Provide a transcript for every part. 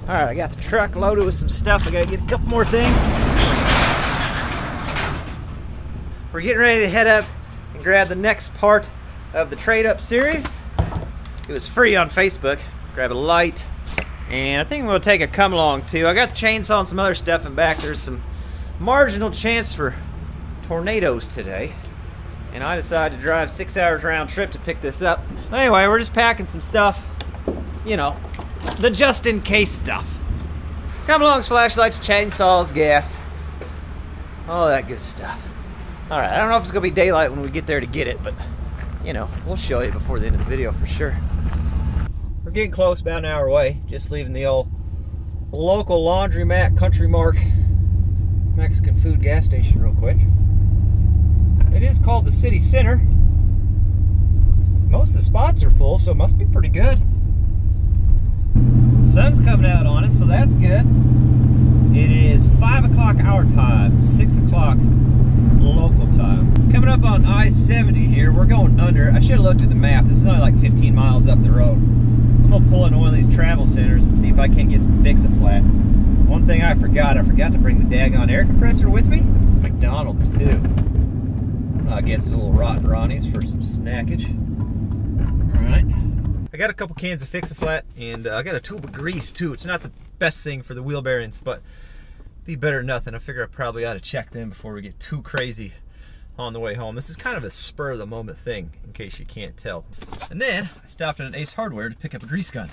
Alright, I got the truck loaded with some stuff. I gotta get a couple more things. We're getting ready to head up and grab the next part of the Trade Up series. It was free on Facebook. Grab a light, and I think we'll take a come along too. I got the chainsaw and some other stuff in back. There's some marginal chance for tornadoes today, and I decided to drive 6 hours round trip to pick this up. Anyway, we're just packing some stuff, you know, the just in case stuff. Come alongs, flashlights, chainsaws, gas, all that good stuff. All right, I don't know if it's gonna be daylight when we get there to get it, but you know, we'll show you before the end of the video for sure. We're getting close, about an hour away. Just leaving the old local laundromat, Country Mark Mexican food gas station real quick. It is called the City Center. Most of the spots are full, so it must be pretty good. Sun's coming out on us, so that's good. It is 5 o'clock our time, 6 o'clock local time. Coming up on I-70 here, we're going under. I should have looked at the map. This is only like 15 miles up the road. I'm gonna pull into one of these travel centers and see if I can't get some Fix-A-Flat. One thing I forgot to bring the daggone air compressor with me. McDonald's too. I guess a little Rotten Ronnie's for some snackage. Alright. I got a couple cans of Fix-A-Flat, and I got a tube of grease too. It's not the best thing for the wheel bearings, but be better than nothing. I figure I probably ought to check them before we get too crazy on the way home. This is kind of a spur of the moment thing, in case you can't tell. And then I stopped at an Ace Hardware to pick up a grease gun. I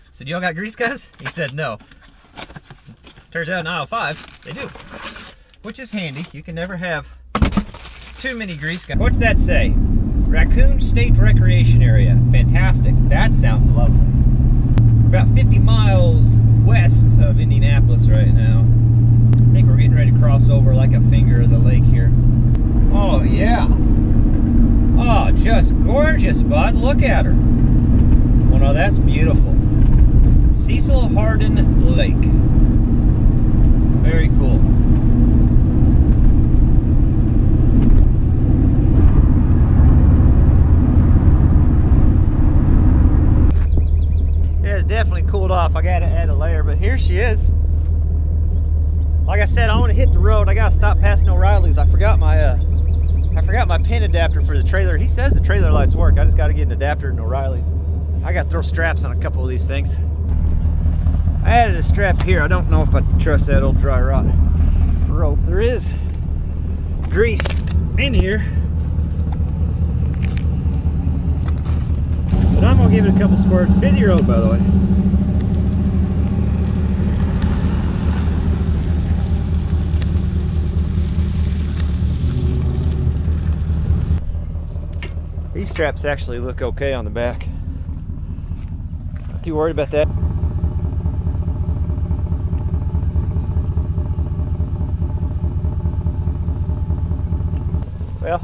said, y'all got grease guns? He said no. Turns out in aisle 5, they do. Which is handy. You can never have too many grease guns. What's that say? Raccoon State Recreation Area. Fantastic. That sounds lovely. We're about 50 miles west of Indianapolis right now. I think we're getting ready to cross over like a finger of the lake here. Oh yeah. Oh, just gorgeous, bud. Look at her. Well, no, that's beautiful. Cecil Hardin Lake. Very cool. It has definitely cooled off. I gotta add a layer, but here she is. Like I said, I want to hit the road. I gotta stop passing O'Reilly's. I forgot my pin adapter for the trailer. He says the trailer lights work. I just gotta get an adapter in O'Reilly's. I gotta throw straps on a couple of these things. I added a strap here. I don't know if I trust that old dry rot rope. There is grease in here, but I'm gonna give it a couple squirts. Busy road, by the way. These straps actually look okay on the back. Not too worried about that. Well,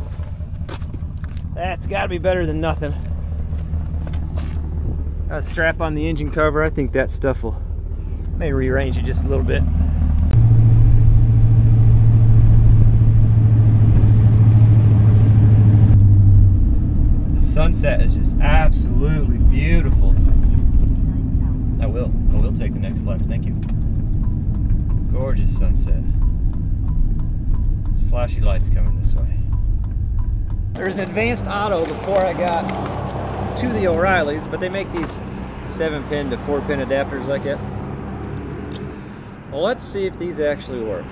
that's got to be better than nothing. Got a strap on the engine cover. I think that stuff will may rearrange it just a little bit. Sunset is just absolutely beautiful. I will take the next left, thank you. Gorgeous sunset. There's flashy lights coming this way. There's an Advanced Auto before I got to the O'Reilly's, but they make these 7-pin to 4-pin adapters like that. Well, let's see if these actually work.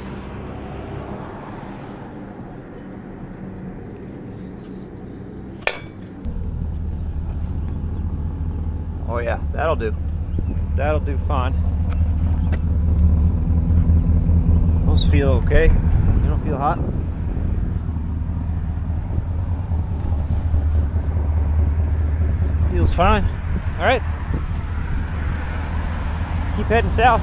Oh yeah, that'll do. That'll do fine. Those feel okay. You don't feel hot? Feels fine. All right. Let's keep heading south.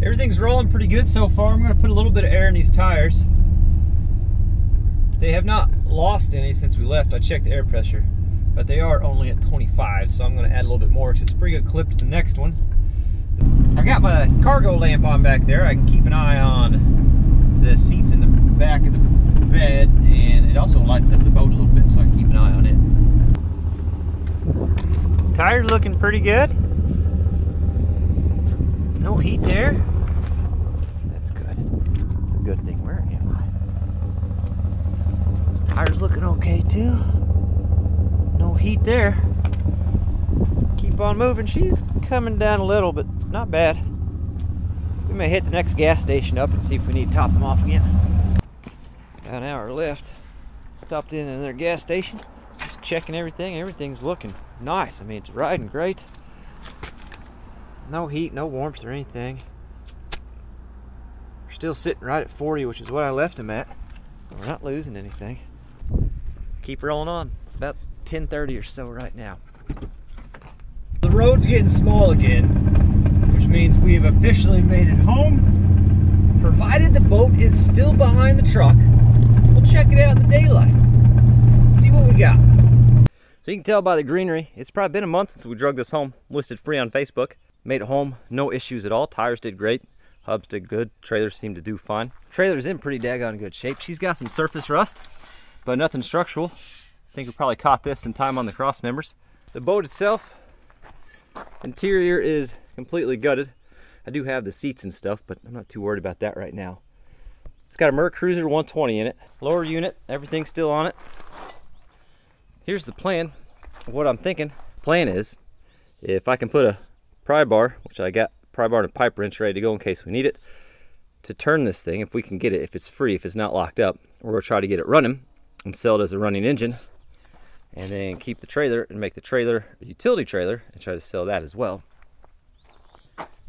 Everything's rolling pretty good so far. I'm gonna put a little bit of air in these tires. They have not lost any since we left. I checked the air pressure, but they are only at 25, so I'm going to add a little bit more because it's a pretty good clip to the next one. I've got my cargo lamp on back there. I can keep an eye on the seats in the back of the bed, and it also lights up the boat a little bit, so I can keep an eye on it. Tires looking pretty good. No heat there. That's good. That's a good thing. Where am I? This tire's looking okay too. No heat there. Keep on moving. She's coming down a little, but not bad. We may hit the next gas station up and see if we need to top them off again. About an hour left. Stopped in another gas station. Just checking everything. Everything's looking nice. I mean, it's riding great. No heat, no warmth or anything. We're still sitting right at 40, which is what I left them at. We're not losing anything. Keep rolling on. About 10:30 or so right now. The road's getting small again, which means we've officially made it home. Provided the boat is still behind the truck, we'll check it out in the daylight. See what we got. So you can tell by the greenery, it's probably been a month since we drug this home. Listed free on Facebook. Made it home, no issues at all. Tires did great, hubs did good, trailers seemed to do fine. Trailer's in pretty daggone good shape. She's got some surface rust, but nothing structural. I think we probably caught this in time on the cross members. The boat itself, interior is completely gutted. I do have the seats and stuff, but I'm not too worried about that right now. It's got a Merc Cruiser 120 in it. Lower unit, everything's still on it. Here's the plan. What I'm thinking. Plan is, if I can put a pry bar, which I got pry bar and a pipe wrench ready to go in case we need it, to turn this thing, if we can get it, if it's free, if it's not locked up, we're going to try to get it running and sell it as a running engine, and then keep the trailer and make the trailer a utility trailer and try to sell that as well.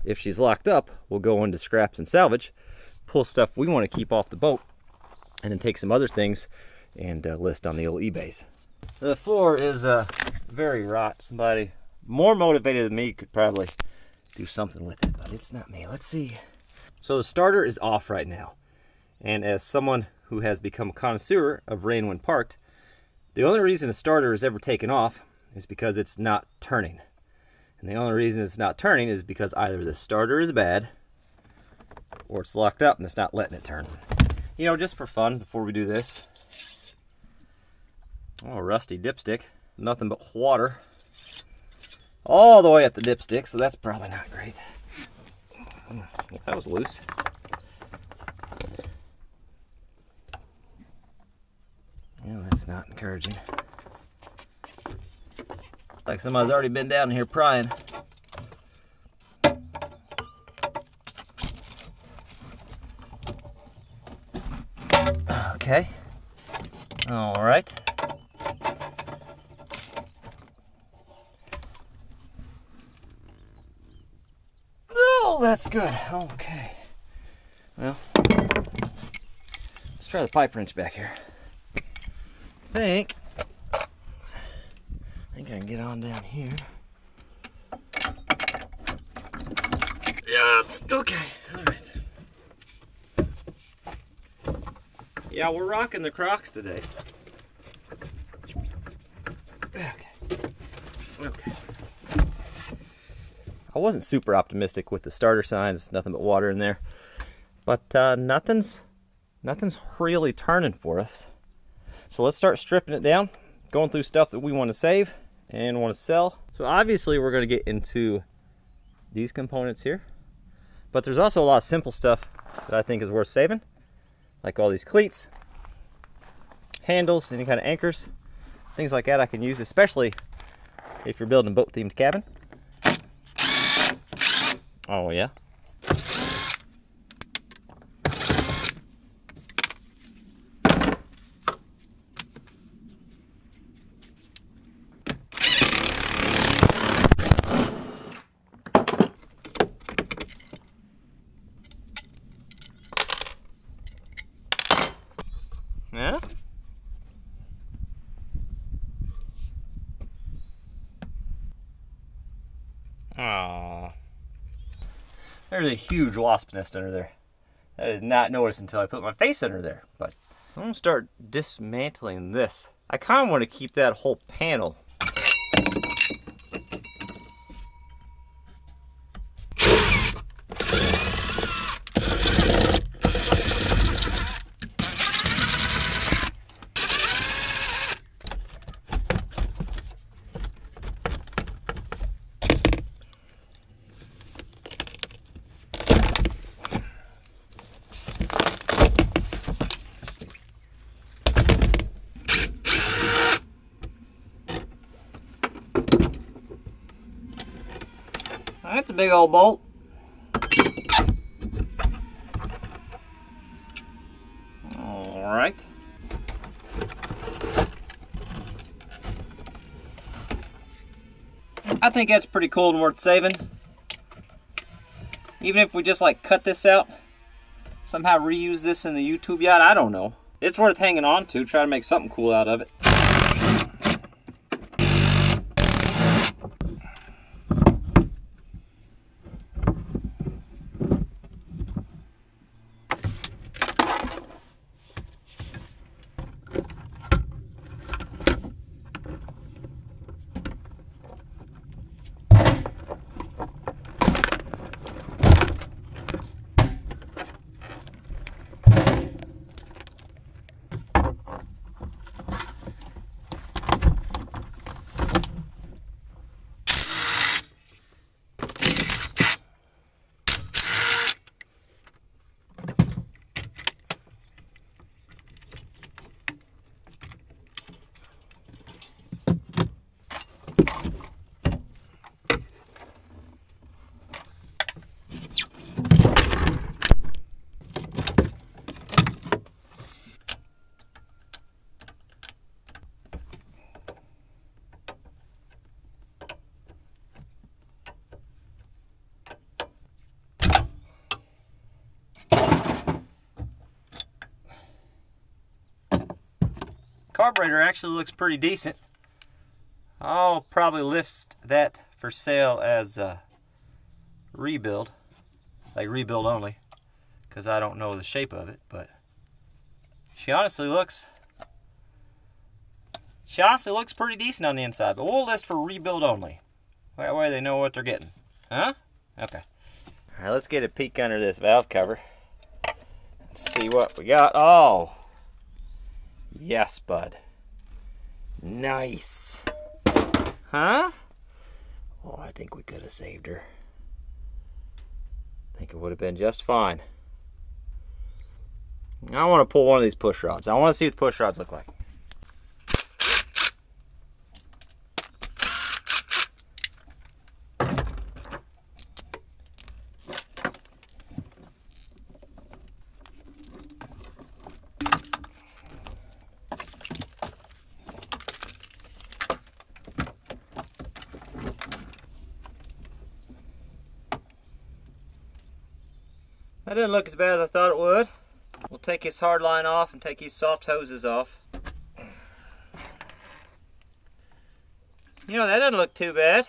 If she's locked up, we'll go into scraps and salvage, pull stuff we want to keep off the boat, and then take some other things and list on the old eBays. The floor is very rot. Somebody more motivated than me could probably do something with it, but it's not me. Let's see. So the starter is off right now, and as someone who has become a connoisseur of rain when parked, the only reason a starter is ever taken off is because it's not turning. And the only reason it's not turning is because either the starter is bad or it's locked up and it's not letting it turn. You know, just for fun before we do this. Oh, rusty dipstick. Nothing but water all the way up the dipstick, so that's probably not great. That was loose. Yeah, that's not encouraging. Like somebody's already been down here prying. Okay. All right. Oh, that's good. Okay. Well, let's try the pipe wrench back here. I think I can get on down here. Yeah, okay. All right. Yeah, we're rocking the Crocs today. Okay. Okay. I wasn't super optimistic with the starter signs. Nothing but water in there. But nothing's really turning for us. So let's start stripping it down, going through stuff that we want to save and want to sell. So obviously we're going to get into these components here. But there's also a lot of simple stuff that I think is worth saving. Like all these cleats, handles, any kind of anchors, things like that I can use, especially if you're building a boat themed cabin. Oh yeah. Yeah? Aww. There's a huge wasp nest under there. I did not notice until I put my face under there. But I'm going to start dismantling this. I kind of want to keep that whole panel. That's a big old bolt. All right. I think that's pretty cool and worth saving. Even if we just like cut this out, somehow reuse this in the YouTube yacht, I don't know. It's worth hanging on to, try to make something cool out of it. Carburetor actually looks pretty decent. I'll probably list that for sale as a rebuild, like rebuild only, because I don't know the shape of it, but she honestly looks pretty decent on the inside, but we'll list for rebuild only. That way they know what they're getting. Huh? Okay. All right, let's get a peek under this valve cover. Let's see what we got. Oh, yes, bud. Nice. Huh? Oh, I think we could have saved her. I think it would have been just fine. I want to pull one of these push rods. I want to see what the push rods look like. That didn't look as bad as I thought it would. We'll take his hard line off and take these soft hoses off. You know, that doesn't look too bad.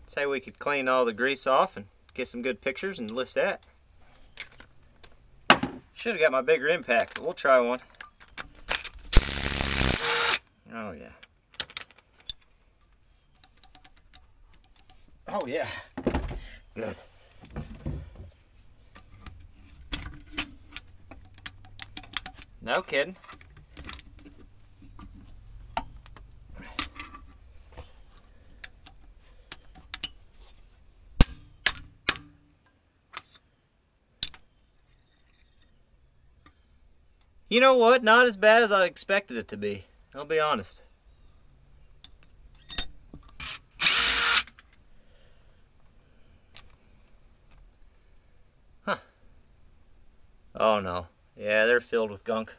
Say we could clean all the grease off and get some good pictures and list that. Should have got my bigger impact, but we'll try one. Oh yeah. Oh yeah. Good. No kidding. You know what? Not as bad as I expected it to be. I'll be honest. Huh. Oh no. Yeah, they're filled with gunk.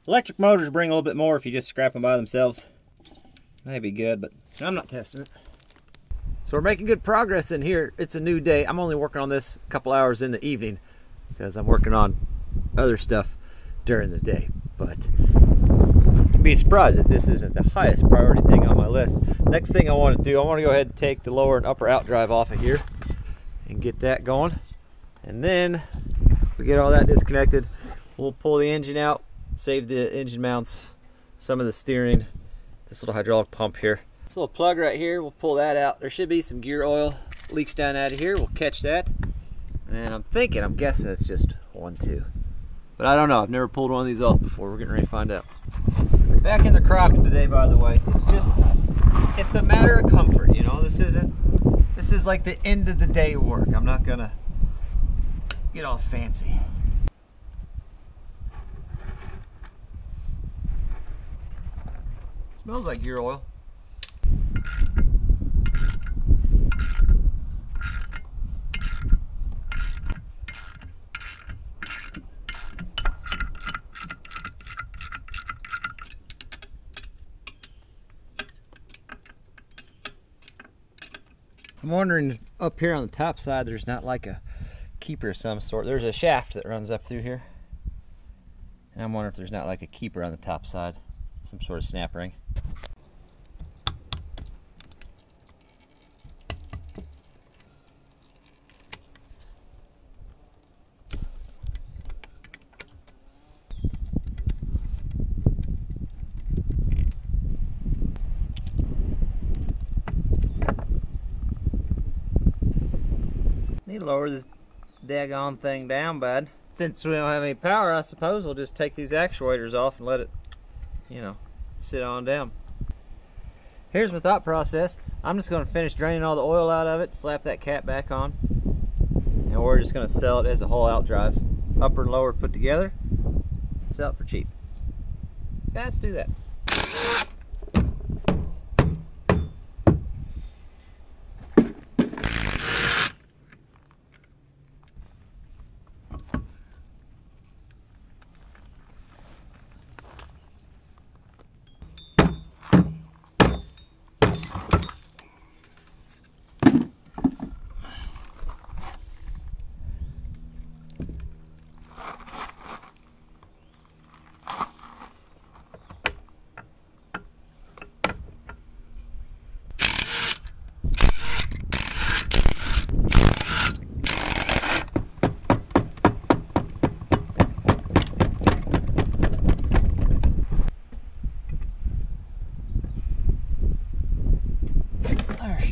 Electric motors bring a little bit more if you just scrap them by themselves. May be good, but I'm not testing it. So we're making good progress in here. It's a new day. I'm only working on this a couple hours in the evening because I'm working on other stuff during the day. But you'd be surprised that this isn't the highest priority thing on my list. Next thing I want to do, I want to go ahead and take the lower and upper outdrive off of here and get that going. And then we get all that disconnected. We'll pull the engine out, save the engine mounts, some of the steering, this little hydraulic pump here. This little plug right here, we'll pull that out. There should be some gear oil leaks down out of here. We'll catch that. And I'm guessing it's just 1, 2. But I don't know, I've never pulled one of these off before. We're getting ready to find out. Back in the Crocs today, by the way. It's a matter of comfort, you know. This is like the end of the day work. I'm not gonna get all fancy. It smells like gear oil. I'm wondering up here on the top side there's not like a keeper of some sort. There's a shaft that runs up through here. And I'm wondering if there's not like a keeper on the top side. Some sort of snap ring. Need to lower this daggone thing down, bud. Since we don't have any power, I suppose we'll just take these actuators off and let it, you know, sit on down. Here's my thought process. I'm just going to finish draining all the oil out of it, slap that cap back on, and we're just going to sell it as a whole out drive. Upper and lower put together, sell it for cheap. Let's do that.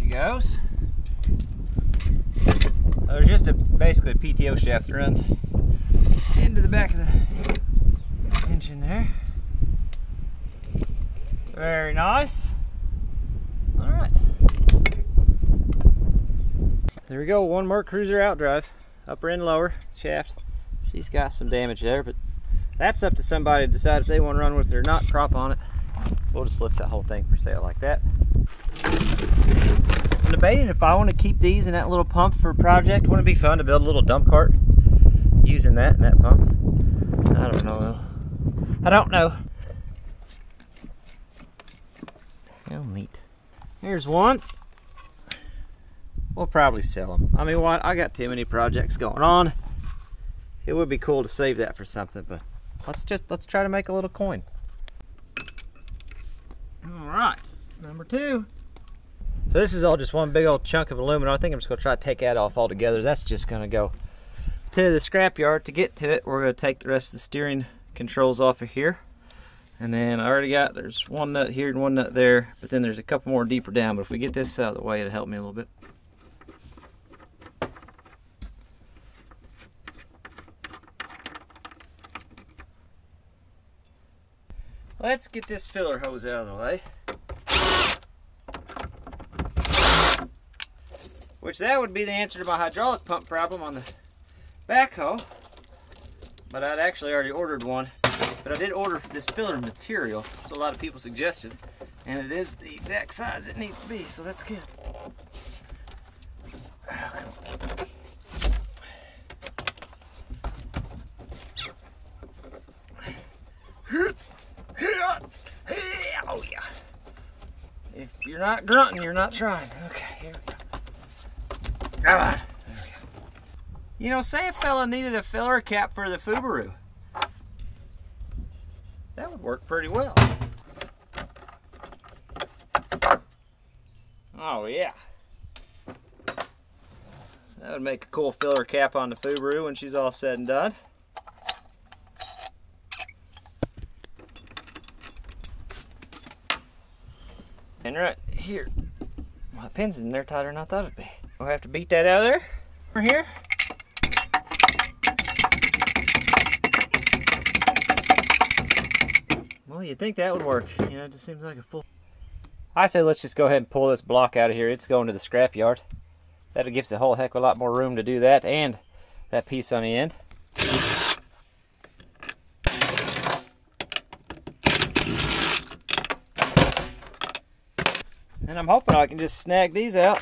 Goes. There's just basically a PTO shaft that runs into the back of the engine there. Very nice. All right. There we go. One more cruiser out drive. Upper and lower shaft. She's got some damage there, but that's up to somebody to decide if they want to run with it or not. Prop on it. We'll just list that whole thing for sale like that. I'm debating if I want to keep these in that little pump for a project. Wouldn't it be fun to build a little dump cart using that and that pump? I don't know. I don't know. How neat. Here's one. We'll probably sell them. I mean, what? I got too many projects going on. It would be cool to save that for something, but let's try to make a little coin. All right, number 2. So this is all just one big old chunk of aluminum. I think I'm just gonna try to take that off altogether. That's just gonna go to the scrapyard. To get to it, we're gonna take the rest of the steering controls off of here. And then I already got, there's one nut here and one nut there, but then there's a couple more deeper down. But if we get this out of the way, it'll help me a little bit. Let's get this filler hose out of the way. Which that would be the answer to my hydraulic pump problem on the backhoe. But I'd actually already ordered one. But I did order this filler material, so a lot of people suggested. And it is the exact size it needs to be, so that's good. Oh, come on. Oh yeah. If you're not grunting, you're not trying. Okay, here we go. Come on. There we go. You know, say a fella needed a filler cap for the Fubaru. That would work pretty well. Oh yeah. That would make a cool filler cap on the Fubaru when she's all said and done. And right here, my pin's in there tighter than I thought it'd be. We'll have to beat that out of there. Over here. Well, you'd think that would work. You know, it just seems like a full... I say let's just go ahead and pull this block out of here. It's going to the scrap yard. That gives a whole heck of a lot more room to do that and that piece on the end. And I'm hoping I can just snag these out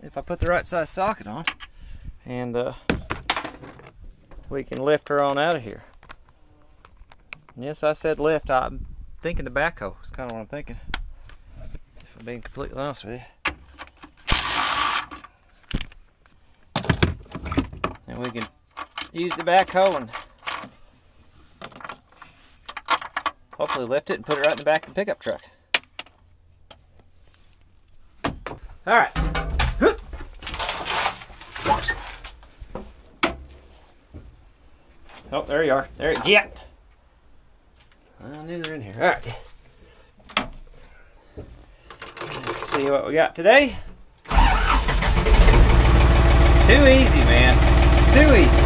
if I put the right size socket on. And we can lift her on out of here. Yes, I said lift. I'm thinking the backhoe. That's kind of what I'm thinking, if I'm being completely honest with you. And we can use the backhoe and hopefully lift it and put it right in the back of the pickup truck. All right. Oh, there you are. There you get. I knew they're in here. All right. Let's see what we got today. Too easy, man. Too easy.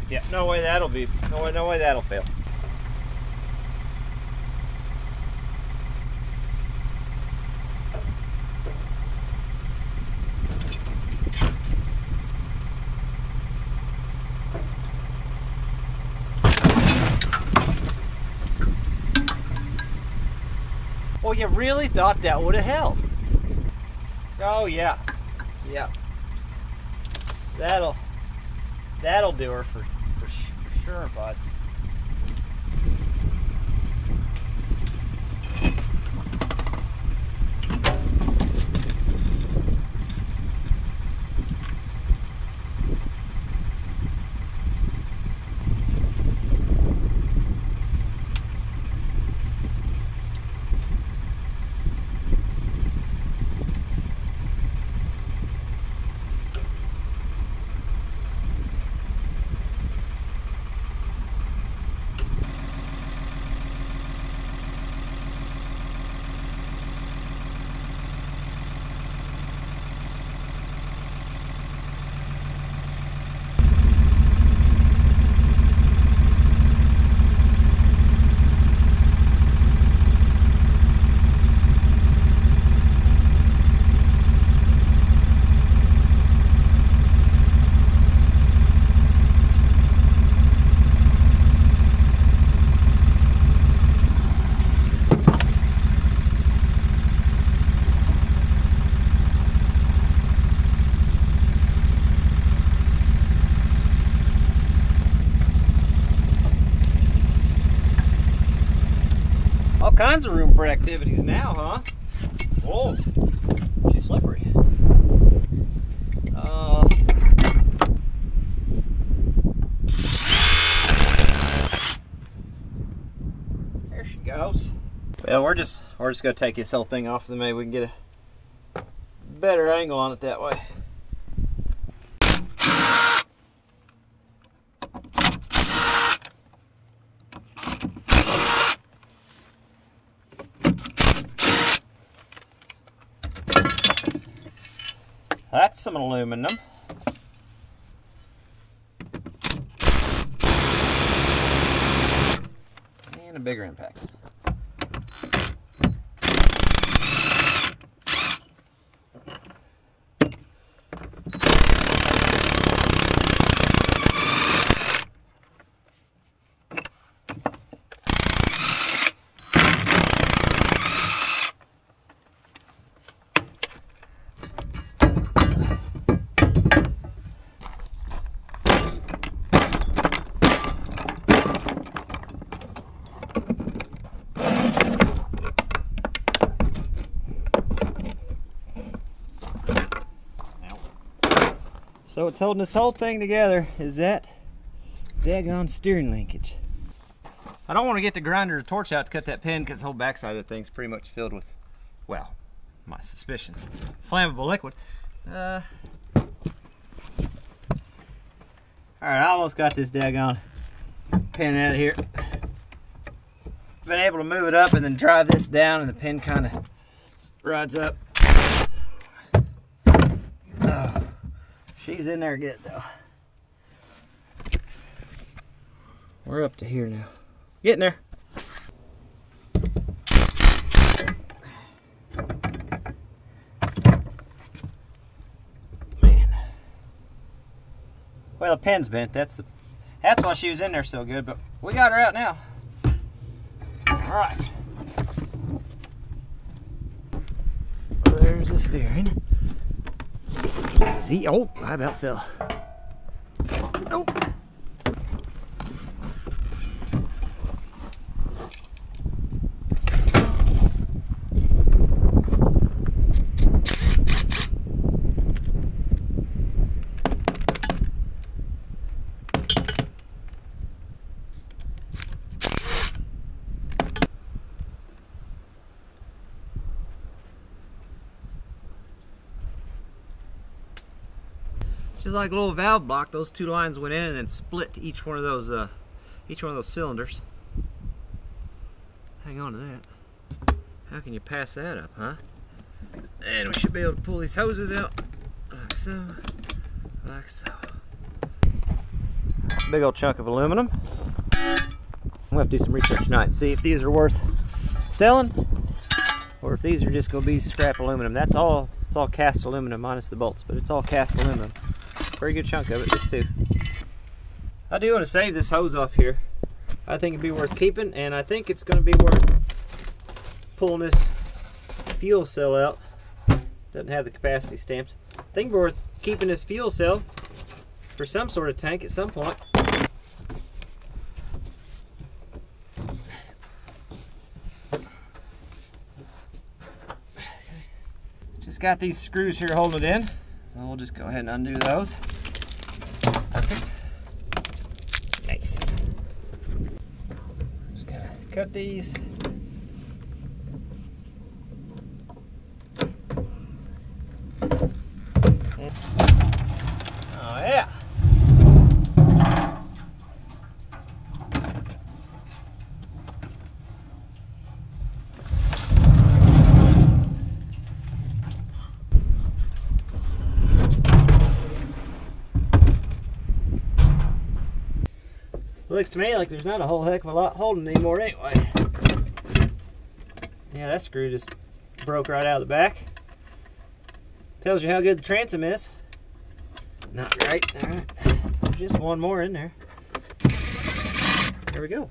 Yeah, no way that'll be, no way that'll fail. Well, you really thought that would have held? Oh yeah, yeah. That'll do her for sure, bud. All kinds of room for activities now, huh? Whoa, she's slippery. There she goes. Well, we're just gonna take this whole thing off, and maybe we can get a better angle on it that way. That's some aluminum. And a bigger impact. So what's holding this whole thing together is that daggone steering linkage. I don't want to get the grinder or torch out to cut that pin because the whole backside of the thing's pretty much filled with, well, my suspicions, flammable liquid. Alright, I almost got this daggone pin out of here. Been able to move it up and then drive this down, and the pin kind of rides up. Oh, she's in there good though. We're up to here now. Getting there. Man. Well, the pin's bent. That's why she was in there so good, but we got her out now. All right. There's the steering. Easy. Oh, I about fell. Nope. Just like a little valve block, those two lines went in and then split to each one of those cylinders. Hang on to that. How can you pass that up, huh? And we should be able to pull these hoses out like so, like so. Big old chunk of aluminum. I'm gonna have to do some research tonight and see if these are worth selling or if these are just gonna be scrap aluminum. It's all cast aluminum minus the bolts, but it's all cast aluminum. Pretty good chunk of it, this too. I do want to save this hose off here. I think it'd be worth keeping, and I think it's going to be worth pulling this fuel cell out. Doesn't have the capacity stamped. I think it's worth keeping this fuel cell for some sort of tank at some point. Just got these screws here holding it in. So we'll just go ahead and undo those. Perfect. Nice. Just gotta cut these. Oh yeah. Looks to me like there's not a whole heck of a lot holding anymore anyway. Yeah, that screw just broke right out of the back. Tells you how good the transom is. Not great. Alright. There's just one more in there. There we go.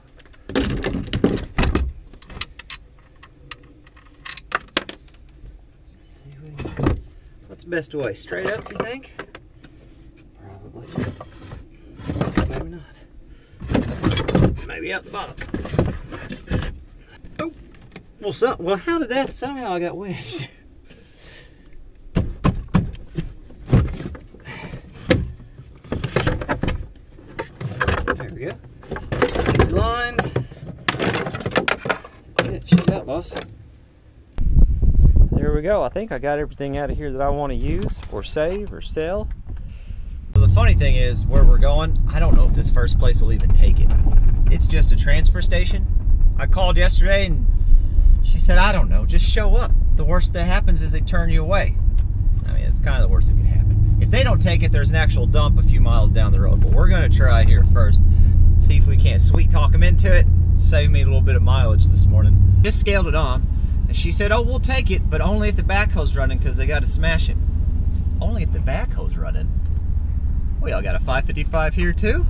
What's the best way? Straight up, you think? Probably. Maybe not. Maybe out the bottom. Oh, well, how did that? Somehow I got wedged. There we go. These lines. That's it. She's out, boss. There we go. I think I got everything out of here that I want to use or save or sell. Well, the funny thing is, where we're going, I don't know if this first place will even take it. It's just a transfer station. I called yesterday and she said, I don't know, just show up. The worst that happens is they turn you away. I mean, it's kind of the worst that could happen. If they don't take it, there's an actual dump a few miles down the road, but we're gonna try here first. See if we can't sweet talk them into it. Save me a little bit of mileage this morning. Just scaled it on and she said, oh, we'll take it, but only if the backhoe's running because they got to smash it. Only if the backhoe's running? We all got a 555 here too?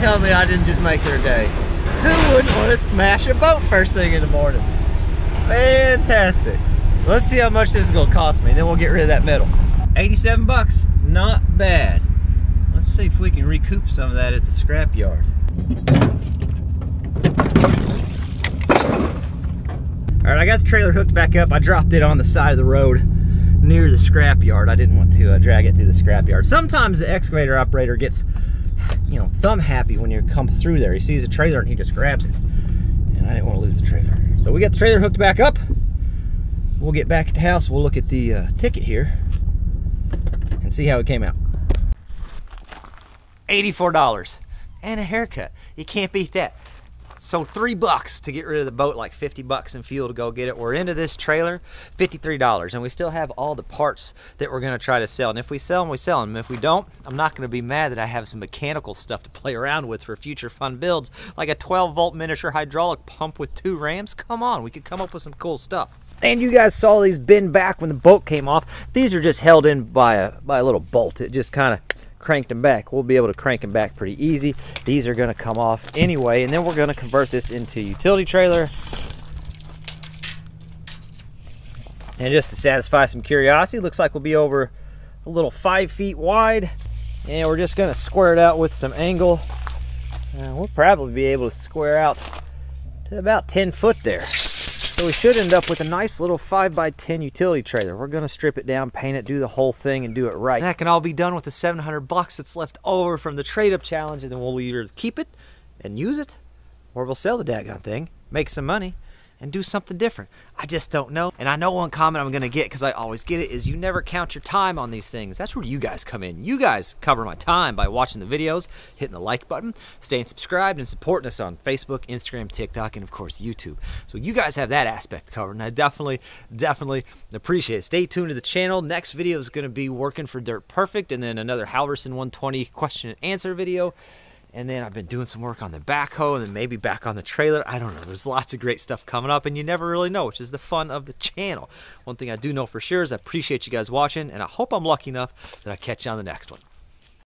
tell me I didn't just make their day. Who wouldn't want to smash a boat first thing in the morning? Fantastic. Let's see how much this is gonna cost me, then we'll get rid of that metal. 87 bucks, not bad. Let's see if we can recoup some of that at the scrap yard. All right, I got the trailer hooked back up. I dropped it on the side of the road near the scrap yard. I didn't want to drag it through the scrap yard. Sometimes the excavator operator gets, you know, thumb happy when you come through there. He sees a trailer and he just grabs it. And I didn't want to lose the trailer. So we got the trailer hooked back up. We'll get back at the house. We'll look at the ticket here and see how it came out. $84 and a haircut. You can't beat that. So $3 to get rid of the boat, like 50 bucks in fuel to go get it. We're into this trailer, $53, and we still have all the parts that we're gonna try to sell. And if we sell them, we sell them. If we don't, I'm not gonna be mad that I have some mechanical stuff to play around with for future fun builds, like a 12-volt miniature hydraulic pump with 2 rams. Come on, we could come up with some cool stuff. And you guys saw these bend back when the boat came off. These are just held in by a little bolt. It just kind of cranked them back. We'll be able to crank them back pretty easy. These are going to come off anyway, and then we're going to convert this into a utility trailer. And just to satisfy some curiosity, looks like we'll be over a little 5 feet wide, and we're just going to square it out with some angle. We'll probably be able to square out to about 10 foot there. So we should end up with a nice little 5x10 utility trailer. We're gonna strip it down, paint it, do the whole thing, and do it right. And that can all be done with the 700 bucks that's left over from the trade-up challenge, and then we'll either keep it and use it, or we'll sell the daggone thing, make some money, and do something different. I just don't know. And I know one comment I'm gonna get, because I always get it, is you never count your time on these things. That's where you guys come in. You guys cover my time by watching the videos, hitting the like button, staying subscribed, and supporting us on Facebook, Instagram, TikTok, and of course YouTube. So you guys have that aspect covered, and I definitely appreciate it. Stay tuned to the channel. Next video is gonna be working for Dirt Perfect, and then another Halverson 120 question and answer video. And then I've been doing some work on the backhoe, and then maybe back on the trailer. I don't know. There's lots of great stuff coming up, and you never really know, which is the fun of the channel. One thing I do know for sure is I appreciate you guys watching, and I hope I'm lucky enough that I catch you on the next one.